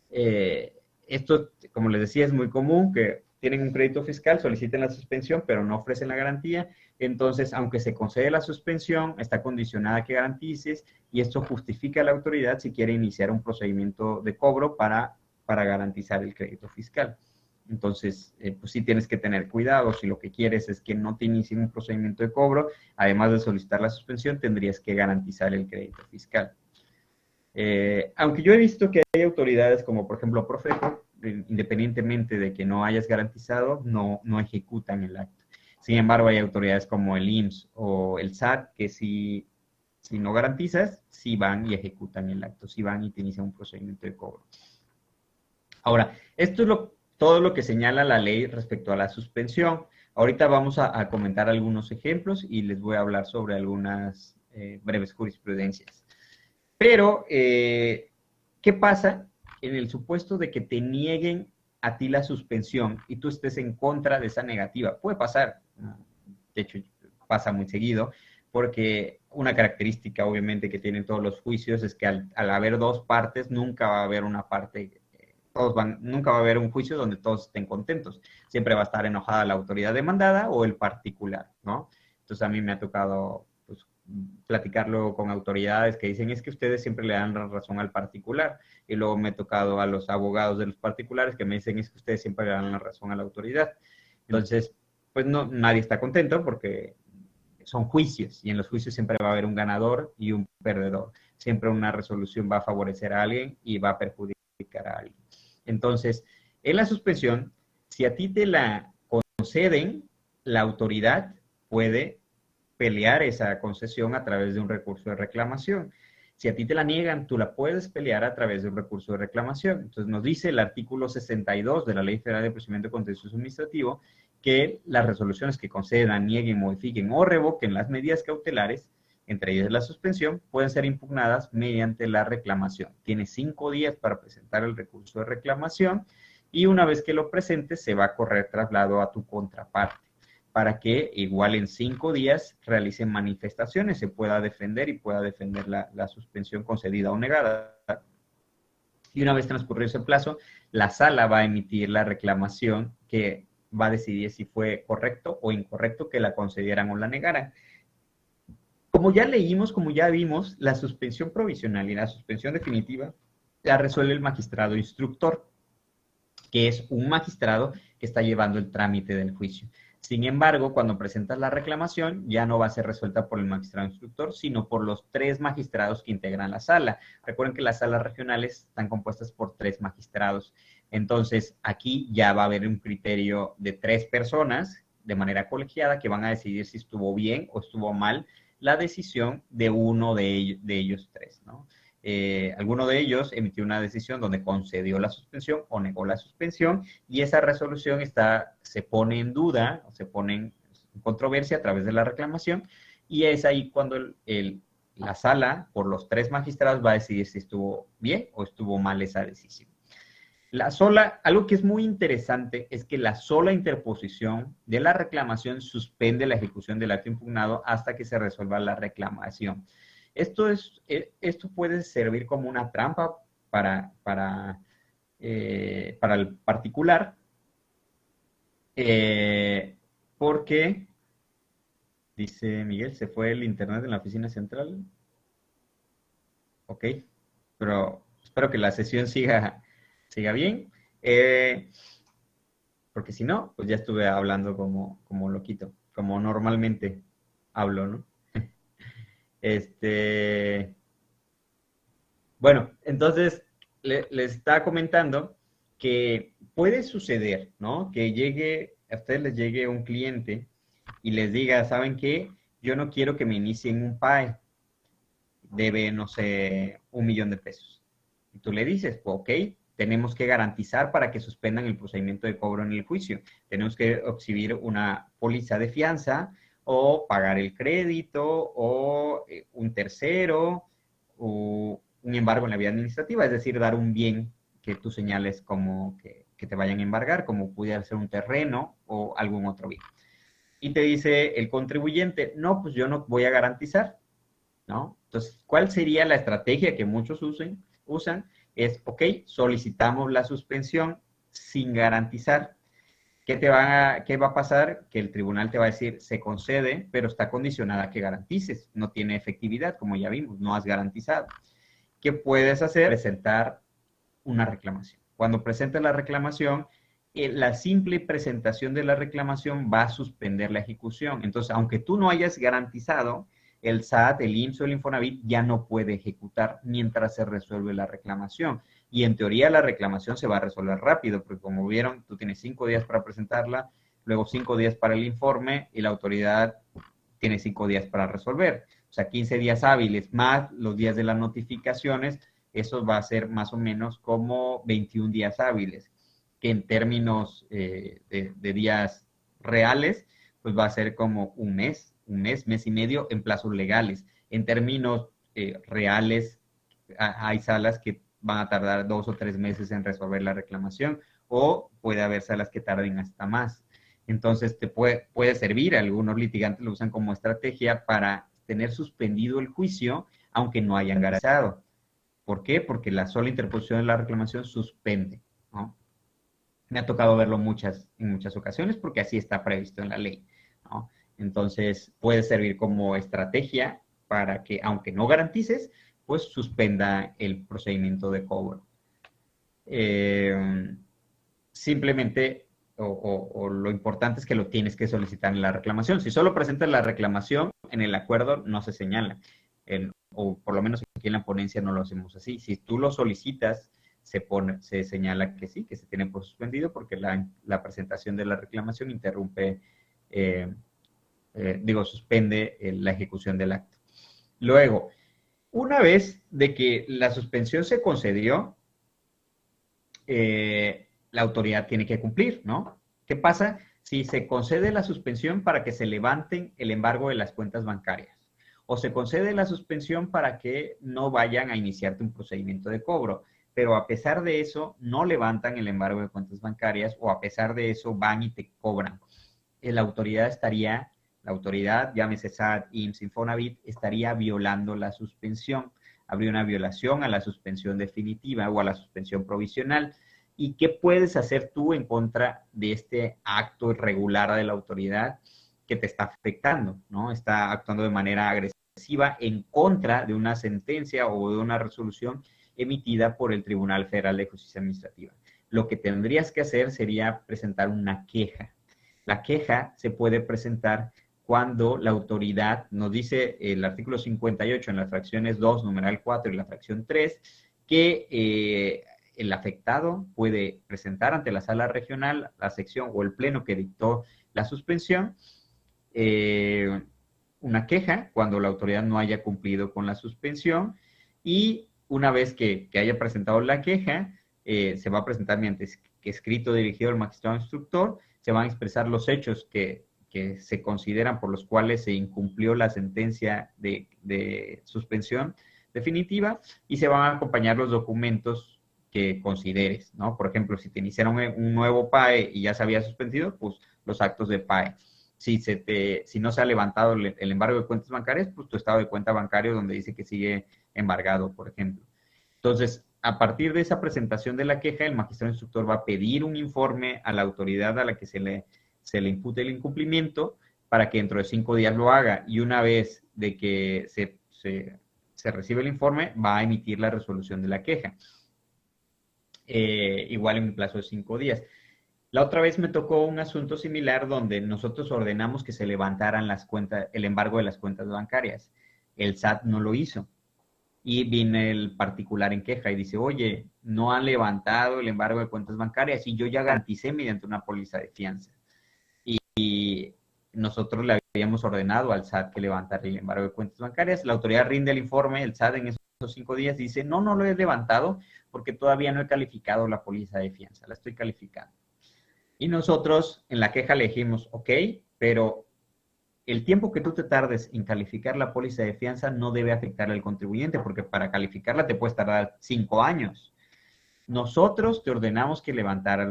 Esto, como les decía, es muy común que tienen un crédito fiscal, soliciten la suspensión, pero no ofrecen la garantía. Entonces, aunque se concede la suspensión, está condicionada a que garantices y esto justifica a la autoridad si quiere iniciar un procedimiento de cobro para garantizar el crédito fiscal. Entonces, pues sí tienes que tener cuidado. Si lo que quieres es que no te inicien un procedimiento de cobro, además de solicitar la suspensión, tendrías que garantizar el crédito fiscal. Aunque yo he visto que hay autoridades como, por ejemplo, Profeco, independientemente de que no hayas garantizado, no ejecutan el acto. Sin embargo, hay autoridades como el IMSS o el SAT que si no garantizas, sí van y ejecutan el acto, sí van y te inician un procedimiento de cobro. Ahora, esto es todo lo que señala la ley respecto a la suspensión. Ahorita vamos a comentar algunos ejemplos y les voy a hablar sobre algunas breves jurisprudencias. Pero, ¿qué pasa en el supuesto de que te nieguen a ti la suspensión y tú estés en contra de esa negativa? Puede pasar, de hecho pasa muy seguido, porque una característica obviamente que tienen todos los juicios es que al haber dos partes nunca va a haber una parte, nunca va a haber un juicio donde todos estén contentos. Siempre va a estar enojada la autoridad demandada o el particular, ¿no? Entonces a mí me ha tocado platicarlo con autoridades que dicen es que ustedes siempre le dan la razón al particular, y luego me he tocado a los abogados de los particulares que me dicen es que ustedes siempre le dan la razón a la autoridad. Entonces, pues no, nadie está contento porque son juicios y en los juicios siempre va a haber un ganador y un perdedor. Siempre una resolución va a favorecer a alguien y va a perjudicar a alguien. Entonces, en la suspensión, si a ti te la conceden, la autoridad puede pelear esa concesión a través de un recurso de reclamación. Si a ti te la niegan, tú la puedes pelear a través de un recurso de reclamación. Entonces nos dice el artículo 62 de la Ley Federal de Procedimiento Contencioso Administrativo que las resoluciones que concedan, nieguen, modifiquen o revoquen las medidas cautelares, entre ellas la suspensión, pueden ser impugnadas mediante la reclamación. Tienes 5 días para presentar el recurso de reclamación y una vez que lo presentes se va a correr traslado a tu contraparte para que igual en 5 días realicen manifestaciones, se pueda defender y pueda defender la suspensión concedida o negada. Y una vez transcurrido ese plazo, la sala va a emitir la reclamación que va a decidir si fue correcto o incorrecto que la concedieran o la negaran. Como ya leímos, como ya vimos, la suspensión provisional y la suspensión definitiva la resuelve el magistrado instructor, que es un magistrado que está llevando el trámite del juicio. Sin embargo, cuando presentas la reclamación, ya no va a ser resuelta por el magistrado instructor, sino por los 3 magistrados que integran la sala. Recuerden que las salas regionales están compuestas por 3 magistrados. Entonces, aquí ya va a haber un criterio de 3 personas de manera colegiada que van a decidir si estuvo bien o estuvo mal la decisión de uno de ellos 3, ¿no? Alguno de ellos emitió una decisión donde concedió la suspensión o negó la suspensión y esa resolución se pone en duda o se pone en controversia a través de la reclamación y es ahí cuando la sala, por los 3 magistrados, va a decidir si estuvo bien o estuvo mal esa decisión. Algo que es muy interesante es que la sola interposición de la reclamación suspende la ejecución del acto impugnado hasta que se resuelva la reclamación. Esto puede servir como una trampa para el particular, porque, dice Miguel, ¿se fue el internet en la oficina central? Ok, pero espero que la sesión siga bien, porque si no, pues ya estuve hablando como loquito, como normalmente hablo, ¿no? Bueno, entonces les estaba comentando que puede suceder, ¿no? Que a ustedes les llegue un cliente y les diga, ¿saben qué? Yo no quiero que me inicien un PAE, debe, no sé, 1,000,000 de pesos. Y tú le dices, pues, ok, tenemos que garantizar para que suspendan el procedimiento de cobro en el juicio. Tenemos que exhibir una póliza de fianza o pagar el crédito o un tercero o un embargo en la vía administrativa, es decir, dar un bien que tú señales como que te vayan a embargar, como pudiera ser un terreno o algún otro bien. y te dice el contribuyente, no, pues yo no voy a garantizar, ¿no? Entonces, ¿cuál sería la estrategia que muchos usan? Es, ok, solicitamos la suspensión sin garantizar. ¿Qué va a pasar? Que el tribunal te va a decir, se concede, pero está condicionada a que garantices. No tiene efectividad, como ya vimos, no has garantizado. ¿Qué puedes hacer? Presentar una reclamación. Cuando presentes la reclamación, la simple presentación de la reclamación va a suspender la ejecución. Entonces, aunque tú no hayas garantizado, el SAT, el IMSS o el Infonavit ya no puede ejecutar mientras se resuelve la reclamación. Y en teoría la reclamación se va a resolver rápido, porque como vieron, tú tienes 5 días para presentarla, luego 5 días para el informe y la autoridad tiene 5 días para resolver. O sea, 15 días hábiles más los días de las notificaciones, eso va a ser más o menos como 21 días hábiles, que en términos de días reales, pues va a ser como un mes y medio en plazos legales. En términos reales, hay salas que van a tardar 2 o 3 meses en resolver la reclamación, o puede haber salas que tarden hasta más. Entonces, te puede servir, algunos litigantes lo usan como estrategia para tener suspendido el juicio, aunque no hayan garantizado. ¿Por qué? Porque la sola interposición de la reclamación suspende, ¿no? Me ha tocado verlo en muchas ocasiones porque así está previsto en la ley, ¿no? Entonces, puede servir como estrategia para que, aunque no garantices, pues suspenda el procedimiento de cobro. Simplemente, o lo importante es que lo tienes que solicitar en la reclamación. Si solo presentas la reclamación, en el acuerdo no se señala. O por lo menos aquí en la ponencia no lo hacemos así. Si tú lo solicitas, se señala que sí, que se tiene por suspendido porque la presentación de la reclamación interrumpe, suspende la ejecución del acto. Luego, una vez de que la suspensión se concedió, la autoridad tiene que cumplir, ¿no? ¿Qué pasa si se concede la suspensión para que se levanten el embargo de las cuentas bancarias? O se concede la suspensión para que no vayan a iniciarte un procedimiento de cobro, pero a pesar de eso no levantan el embargo de cuentas bancarias, o a pesar de eso van y te cobran. La autoridad, llámese SAT, IMSS, Infonavit, estaría violando la suspensión. Habría una violación a la suspensión definitiva o a la suspensión provisional. ¿Y qué puedes hacer tú en contra de este acto irregular de la autoridad que te está afectando, ¿no? Está actuando de manera agresiva en contra de una sentencia o de una resolución emitida por el Tribunal Federal de Justicia Administrativa. Lo que tendrías que hacer sería presentar una queja. La queja se puede presentar cuando la autoridad, nos dice el artículo 58 en las fracciones 2, numeral 4 y la fracción 3, que el afectado puede presentar ante la sala regional, la sección o el pleno que dictó la suspensión, una queja cuando la autoridad no haya cumplido con la suspensión, y una vez que haya presentado la queja, se va a presentar mediante escrito dirigido al magistrado instructor, se van a expresar los hechos que se consideran por los cuales se incumplió la sentencia de suspensión definitiva, y se van a acompañar los documentos que consideres, ¿no? Por ejemplo, si te iniciaron un nuevo PAE y ya se había suspendido, pues los actos de PAE. Si no se ha levantado el embargo de cuentas bancarias, pues tu estado de cuenta bancario donde dice que sigue embargado, por ejemplo. Entonces, a partir de esa presentación de la queja, el magistrado instructor va a pedir un informe a la autoridad a la que se le impute el incumplimiento para que dentro de 5 días lo haga, y una vez de que se recibe el informe, va a emitir la resolución de la queja. Igual en un plazo de 5 días. La otra vez me tocó un asunto similar donde nosotros ordenamos que se levantaran el embargo de las cuentas bancarias. El SAT no lo hizo. Y viene el particular en queja y dice, oye, no han levantado el embargo de cuentas bancarias y yo ya garanticé mediante una póliza de fianza. Y nosotros le habíamos ordenado al SAT que levantara el embargo de cuentas bancarias. La autoridad rinde el informe, el SAT en esos 5 días dice, no lo he levantado porque todavía no he calificado la póliza de fianza, la estoy calificando. Y nosotros en la queja le dijimos, ok, pero el tiempo que tú te tardes en calificar la póliza de fianza no debe afectar al contribuyente, porque para calificarla te puedes tardar 5 años. Nosotros te ordenamos que levantaras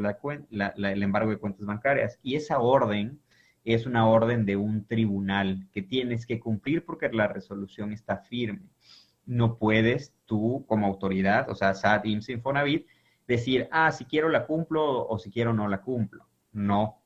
el embargo de cuentas bancarias, y esa orden es una orden de un tribunal que tienes que cumplir porque la resolución está firme. No puedes tú, como autoridad, o sea, SAT, IMSS, Infonavit, decir, ah, si quiero la cumplo o si quiero no la cumplo. No,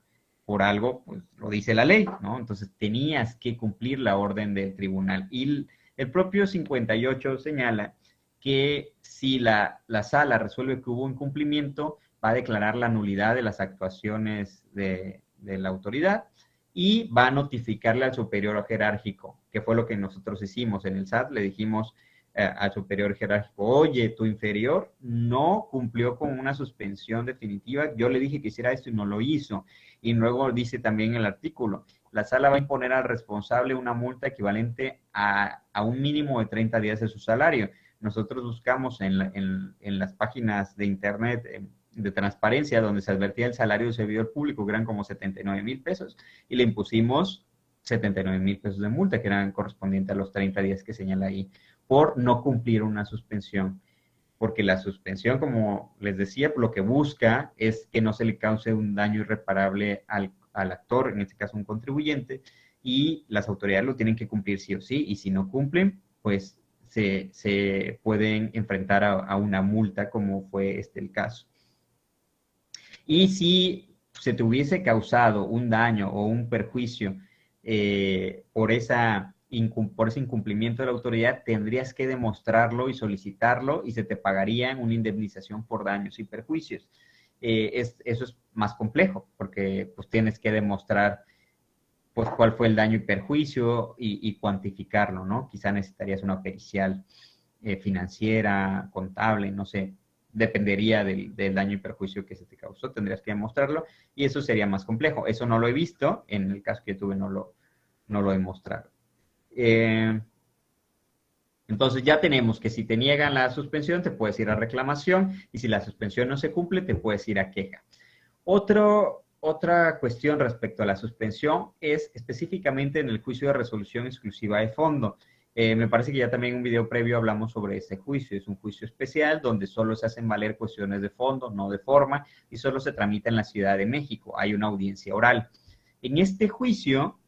por algo, pues lo dice la ley, ¿no? Entonces tenías que cumplir la orden del tribunal. Y el propio 58 señala que si la sala resuelve que hubo incumplimiento, va a declarar la nulidad de las actuaciones de la autoridad y va a notificarle al superior jerárquico, que fue lo que nosotros hicimos en el SAT. Le dijimos al superior jerárquico, oye, tu inferior no cumplió con una suspensión definitiva, yo le dije que hiciera esto y no lo hizo. Y luego dice también el artículo, la sala va a imponer al responsable una multa equivalente a un mínimo de 30 días de su salario. Nosotros buscamos en las páginas de internet de transparencia donde se advertía el salario del servidor público, que eran como 79,000 pesos, y le impusimos 79,000 pesos de multa, que eran correspondientes a los 30 días que señala ahí, por no cumplir una suspensión. Porque la suspensión, como les decía, lo que busca es que no se le cause un daño irreparable al actor, en este caso un contribuyente, y las autoridades lo tienen que cumplir sí o sí, y si no cumplen, pues se pueden enfrentar a una multa, como fue el caso. Y si se te hubiese causado un daño o un perjuicio por ese incumplimiento de la autoridad, tendrías que demostrarlo y solicitarlo y se te pagaría una indemnización por daños y perjuicios. Eso es más complejo porque pues tienes que demostrar pues cuál fue el daño y perjuicio y cuantificarlo, ¿no? Quizá necesitarías una pericial financiera, contable, no sé, dependería del daño y perjuicio que se te causó, tendrías que demostrarlo y eso sería más complejo. Eso no lo he visto, en el caso que tuve no lo he mostrado. Entonces ya tenemos que si te niegan la suspensión, te puedes ir a reclamación y si la suspensión no se cumple, te puedes ir a queja. Otra cuestión respecto a la suspensión es específicamente en el juicio de resolución exclusiva de fondo. Me parece que ya también en un video previo hablamos sobre este juicio. Es un juicio especial donde solo se hacen valer cuestiones de fondo, no de forma, y solo se tramita en la Ciudad de México. Hay una audiencia oral. En este juicio,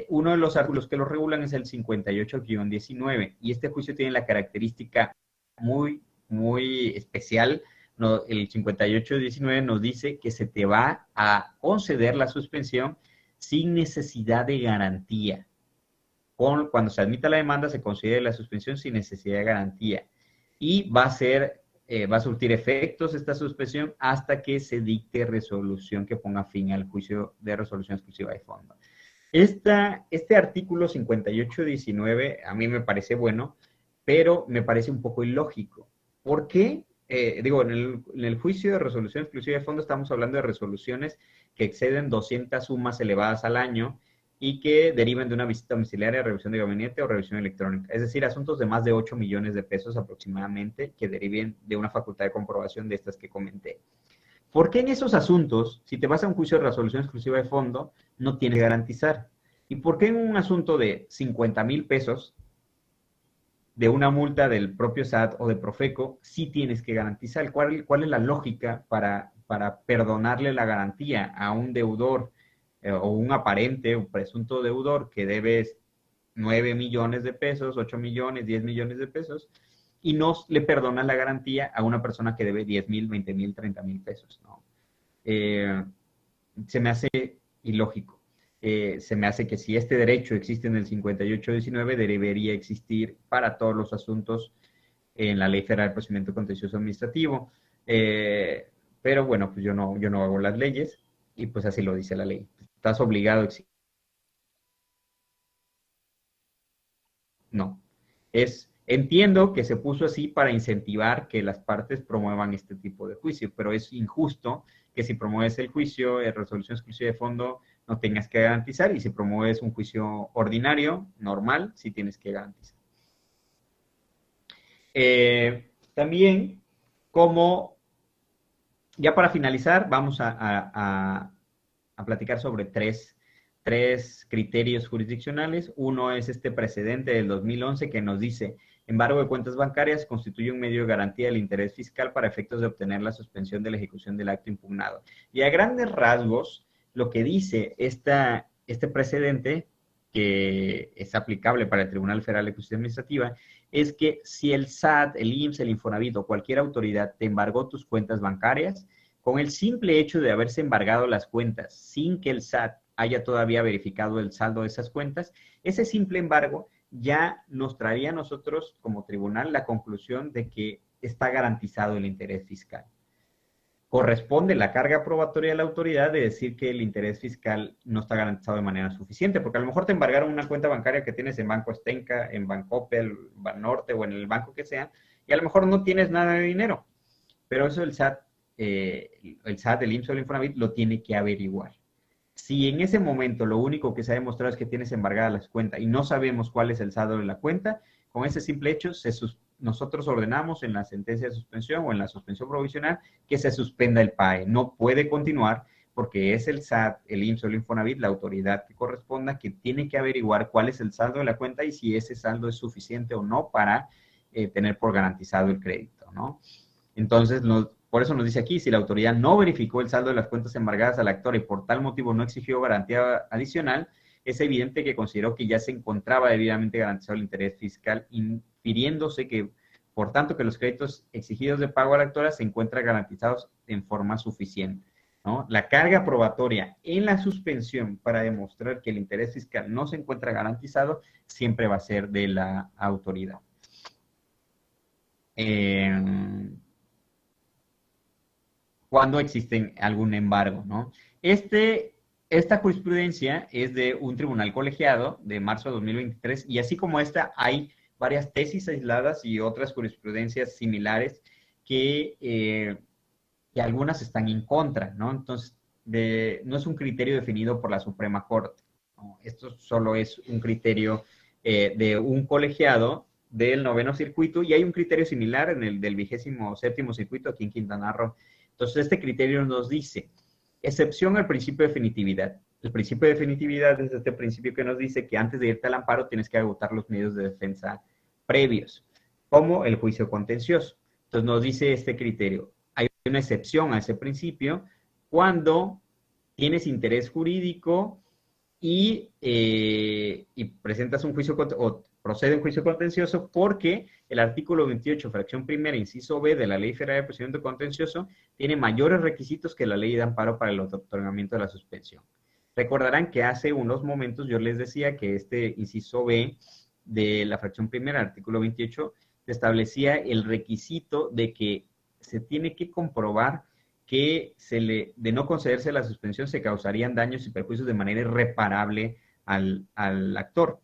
uno de los artículos que lo regulan es el 58-19, y este juicio tiene la característica muy, muy especial. No, el 58-19 nos dice que se te va a conceder la suspensión sin necesidad de garantía. Cuando se admita la demanda, se concede la suspensión sin necesidad de garantía. Y va a surtir efectos esta suspensión hasta que se dicte resolución que ponga fin al juicio de resolución exclusiva de fondo. Este artículo 58-19 a mí me parece bueno, pero me parece un poco ilógico. ¿Por qué? En el juicio de resolución exclusiva de fondo estamos hablando de resoluciones que exceden 200 sumas elevadas al año y que deriven de una visita domiciliaria, revisión de gabinete o revisión electrónica. Es decir, asuntos de más de 8 millones de pesos aproximadamente que deriven de una facultad de comprobación de estas que comenté. ¿Por qué en esos asuntos, si te vas a un juicio de resolución exclusiva de fondo, no tienes que garantizar? ¿Y por qué en un asunto de 50,000 pesos, de una multa del propio SAT o de Profeco, sí tienes que garantizar? ¿Cuál es la lógica para perdonarle la garantía a un deudor o un aparente o presunto deudor que debes 9 millones de pesos, 8 millones, 10 millones de pesos, y no le perdonas la garantía a una persona que debe 10,000, 20,000, 30,000 pesos, ¿no? Se me hace ilógico. Se me hace que si este derecho existe en el 58-19, debería existir para todos los asuntos en la Ley Federal de Procedimiento Contencioso Administrativo. Pero bueno, pues yo no hago las leyes y pues así lo dice la ley. Estás obligado a exigir. No. Entiendo que se puso así para incentivar que las partes promuevan este tipo de juicio, pero es injusto que si promueves el juicio de resolución exclusiva de fondo no tengas que garantizar y si promueves un juicio ordinario, normal, sí tienes que garantizar. También, ya para finalizar, vamos a platicar sobre tres criterios jurisdiccionales. Uno es este precedente del 2011 que nos dice, embargo de cuentas bancarias constituye un medio de garantía del interés fiscal para efectos de obtener la suspensión de la ejecución del acto impugnado. Y a grandes rasgos, lo que dice este precedente, que es aplicable para el Tribunal Federal de Justicia Administrativa, es que si el SAT, el IMSS, el Infonavit o cualquier autoridad te embargó tus cuentas bancarias, con el simple hecho de haberse embargado las cuentas sin que el SAT haya todavía verificado el saldo de esas cuentas, ese simple embargo ya nos traería a nosotros como tribunal la conclusión de que está garantizado el interés fiscal. Corresponde la carga probatoria de la autoridad de decir que el interés fiscal no está garantizado de manera suficiente, porque a lo mejor te embargaron una cuenta bancaria que tienes en Banco Azteca, en Bancoppel, Banorte o en el banco que sea, y a lo mejor no tienes nada de dinero, pero eso el SAT, el IMSS o el Infonavit lo tiene que averiguar. Si en ese momento lo único que se ha demostrado es que tienes embargadas las cuentas y no sabemos cuál es el saldo de la cuenta, con ese simple hecho nosotros ordenamos en la sentencia de suspensión o en la suspensión provisional que se suspenda el PAE. No puede continuar porque es el SAT, el IMSS o el Infonavit, la autoridad que corresponda, que tiene que averiguar cuál es el saldo de la cuenta y si ese saldo es suficiente o no para tener por garantizado el crédito, ¿no? Entonces, por eso nos dice aquí, si la autoridad no verificó el saldo de las cuentas embargadas al actor y por tal motivo no exigió garantía adicional, es evidente que consideró que ya se encontraba debidamente garantizado el interés fiscal, infiriéndose que, por tanto, que los créditos exigidos de pago a la actora se encuentran garantizados en forma suficiente, ¿no? La carga probatoria en la suspensión para demostrar que el interés fiscal no se encuentra garantizado siempre va a ser de la autoridad. Cuando existe algún embargo, ¿no? Esta jurisprudencia es de un tribunal colegiado de marzo de 2023 y así como esta hay varias tesis aisladas y otras jurisprudencias similares que algunas están en contra, ¿no? Entonces, no es un criterio definido por la Suprema Corte, ¿no? Esto solo es un criterio de un colegiado del 9º circuito y hay un criterio similar en el del 27º circuito aquí en Quintana Roo. Entonces, este criterio nos dice, excepción al principio de definitividad. El principio de definitividad es este principio que nos dice que antes de irte al amparo tienes que agotar los medios de defensa previos, como el juicio contencioso. Entonces, nos dice este criterio, hay una excepción a ese principio cuando tienes interés jurídico y presentas un juicio o procede un juicio contencioso porque el artículo 28, fracción primera, inciso B de la Ley Federal de Procedimiento Contencioso tiene mayores requisitos que la Ley de Amparo para el otorgamiento de la suspensión. Recordarán que hace unos momentos yo les decía que este inciso B de la fracción primera, artículo 28, establecía el requisito de que se tiene que comprobar que de no concederse la suspensión se causarían daños y perjuicios de manera irreparable al actor.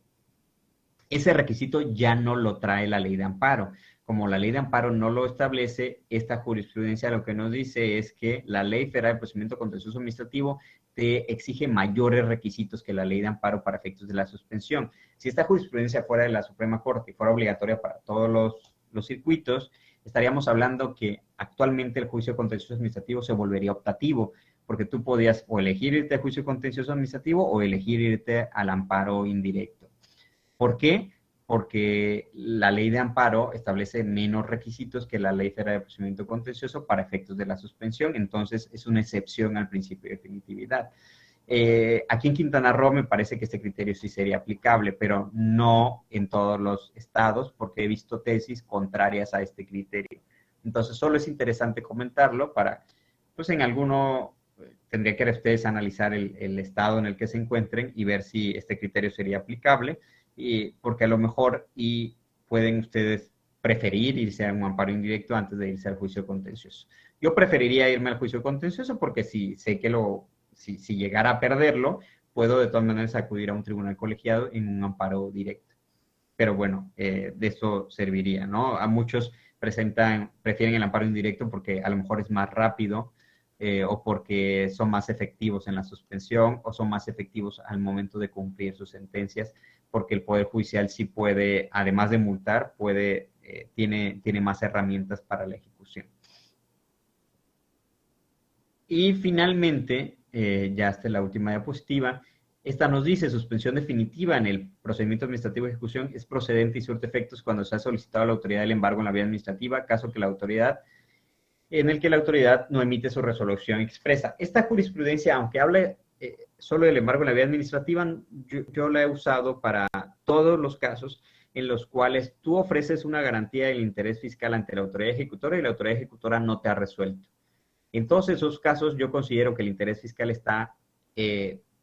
Ese requisito ya no lo trae la Ley de Amparo. Como la Ley de Amparo no lo establece, esta jurisprudencia lo que nos dice es que la Ley Federal de Procedimiento Contencioso Administrativo te exige mayores requisitos que la Ley de Amparo para efectos de la suspensión. Si esta jurisprudencia fuera de la Suprema Corte y fuera obligatoria para todos los circuitos, estaríamos hablando que actualmente el juicio contencioso administrativo se volvería optativo, porque tú podías o elegir irte al juicio contencioso administrativo o elegir irte al amparo indirecto. ¿Por qué? Porque la Ley de Amparo establece menos requisitos que la Ley Federal de Procedimiento Contencioso para efectos de la suspensión, entonces es una excepción al principio de definitividad. Aquí en Quintana Roo me parece que este criterio sí sería aplicable, pero no en todos los estados, porque he visto tesis contrarias a este criterio. Entonces, solo es interesante comentarlo para, pues en alguno, tendría que ustedes analizar el estado en el que se encuentren y ver si este criterio sería aplicable, porque a lo mejor pueden ustedes preferir irse a un amparo indirecto antes de irse al juicio contencioso. Yo preferiría irme al juicio contencioso porque si sé que si llegara a perderlo, puedo de todas maneras acudir a un tribunal colegiado en un amparo directo. Pero bueno, de eso serviría, ¿no? A muchos prefieren el amparo indirecto porque a lo mejor es más rápido o porque son más efectivos en la suspensión o son más efectivos al momento de cumplir sus sentencias, porque el Poder Judicial sí puede, además de multar, tiene más herramientas para la ejecución. Y finalmente, ya hasta la última diapositiva, esta nos dice, suspensión definitiva en el procedimiento administrativo de ejecución es procedente y surte efectos cuando se ha solicitado a la autoridad el embargo en la vía administrativa, caso en el que la autoridad no emite su resolución expresa. Esta jurisprudencia, aunque habla solo el embargo en la vía administrativa, yo la he usado para todos los casos en los cuales tú ofreces una garantía del interés fiscal ante la autoridad ejecutora y la autoridad ejecutora no te ha resuelto. En todos esos casos yo considero que el interés fiscal está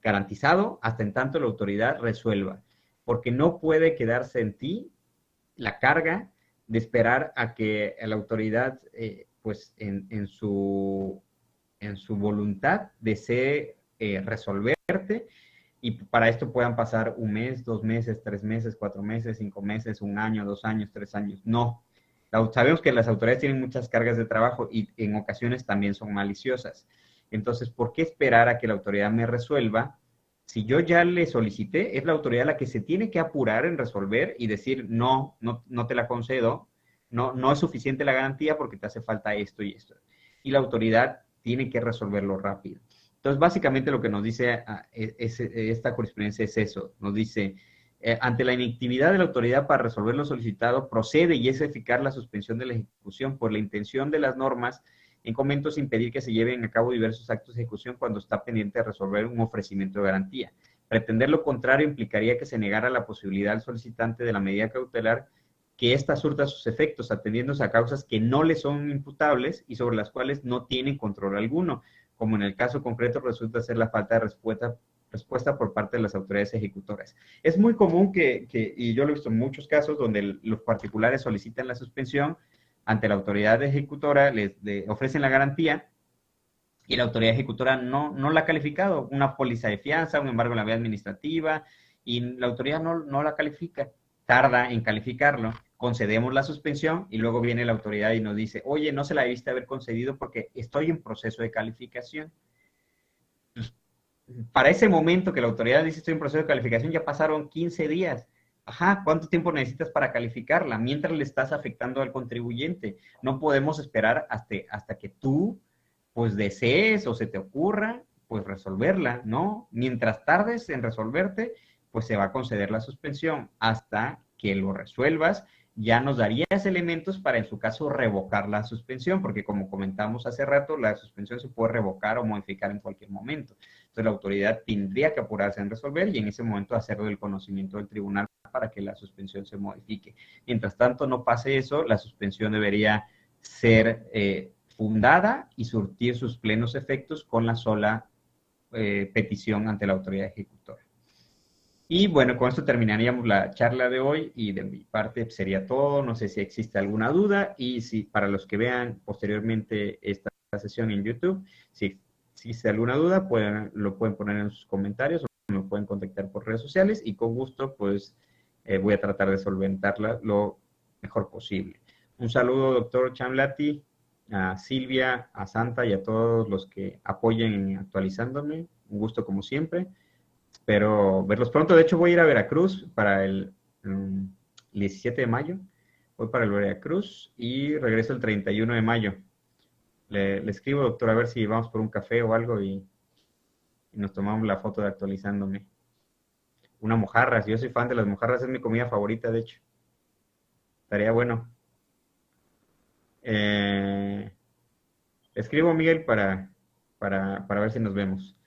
garantizado hasta en tanto la autoridad resuelva, porque no puede quedarse en ti la carga de esperar a que la autoridad, pues en su voluntad, desee resolverte, y para esto puedan pasar un mes, 2 meses, 3 meses, 4 meses, 5 meses, 1 año, 2 años, 3 años. No. Sabemos que las autoridades tienen muchas cargas de trabajo y en ocasiones también son maliciosas. Entonces, ¿por qué esperar a que la autoridad me resuelva? Si yo ya le solicité, es la autoridad la que se tiene que apurar en resolver y decir, no, no, no te la concedo, no, no es suficiente la garantía porque te hace falta esto y esto. Y la autoridad tiene que resolverlo rápido. Entonces, básicamente lo que nos dice esta jurisprudencia es eso. Nos dice, ante la inactividad de la autoridad para resolver lo solicitado, procede y es eficaz la suspensión de la ejecución por la intención de las normas en comentos impedir que se lleven a cabo diversos actos de ejecución cuando está pendiente de resolver un ofrecimiento de garantía. Pretender lo contrario implicaría que se negara la posibilidad al solicitante de la medida cautelar que ésta surta sus efectos, atendiéndose a causas que no le son imputables y sobre las cuales no tienen control alguno, como en el caso concreto resulta ser la falta de respuesta por parte de las autoridades ejecutoras. Es muy común y yo lo he visto en muchos casos, donde los particulares solicitan la suspensión ante la autoridad ejecutora, les ofrecen la garantía y la autoridad ejecutora no la ha calificado, una póliza de fianza, un embargo en la vía administrativa, y la autoridad no la califica, tarda en calificarlo, concedemos la suspensión y luego viene la autoridad y nos dice, oye, no se la debiste haber concedido porque estoy en proceso de calificación. Para ese momento que la autoridad dice estoy en proceso de calificación, ya pasaron 15 días. Ajá, ¿cuánto tiempo necesitas para calificarla? Mientras le estás afectando al contribuyente. No podemos esperar hasta que tú, pues, desees o se te ocurra, pues, resolverla, ¿no? Mientras tardes en resolverte, pues, se va a conceder la suspensión hasta que lo resuelvas. Ya nos darías elementos para, en su caso, revocar la suspensión, porque como comentamos hace rato, la suspensión se puede revocar o modificar en cualquier momento. Entonces la autoridad tendría que apurarse en resolver y en ese momento hacerlo del conocimiento del tribunal para que la suspensión se modifique. Mientras tanto no pase eso, la suspensión debería ser fundada y surtir sus plenos efectos con la sola petición ante la autoridad ejecutora. Y bueno, con esto terminaríamos la charla de hoy y de mi parte sería todo. No sé si existe alguna duda y si para los que vean posteriormente esta sesión en YouTube, si existe alguna duda, lo pueden poner en sus comentarios o me pueden contactar por redes sociales y con gusto pues voy a tratar de solventarla lo mejor posible. Un saludo, doctor Chamlati, a Silvia, a Santa y a todos los que apoyen en actualizándome. Un gusto como siempre. Espero verlos pronto. De hecho, voy a ir a Veracruz para el 17 de mayo. Voy para el Veracruz y regreso el 31 de mayo. Le escribo, doctor, a ver si vamos por un café o algo y nos tomamos la foto de actualizándome. Una mojarra. Yo soy fan de las mojarras, es mi comida favorita, de hecho. Estaría bueno. Le escribo a Miguel para ver si nos vemos.